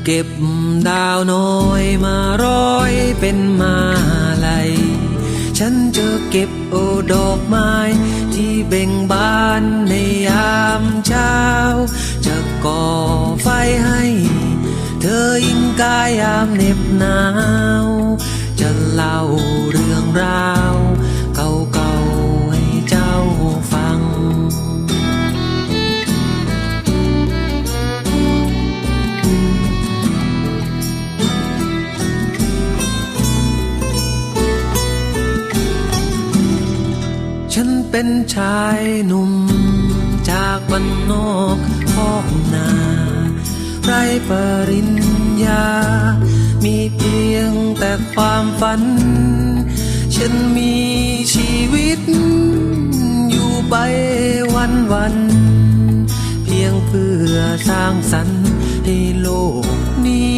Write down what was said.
เก็บดาวน้อยมาร้อยเป็นมาลัยฉันจะเก็บดอกไม้ที่เบ่งบานในยามเช้าจะก่อไฟให้เธออิงกายยามเหน็บหนาวจะเล่าเรื่องราวเก่าๆให้เจ้าฟังฉันเป็นชายหนุ่มจากบ้านนอกท้องนาไร้ปริญญามีเพียงแต่ความฝันฉันมีชีวิตอยู่ไปวันๆเพียงเพื่อสร้างสรรค์ให้โลกนี้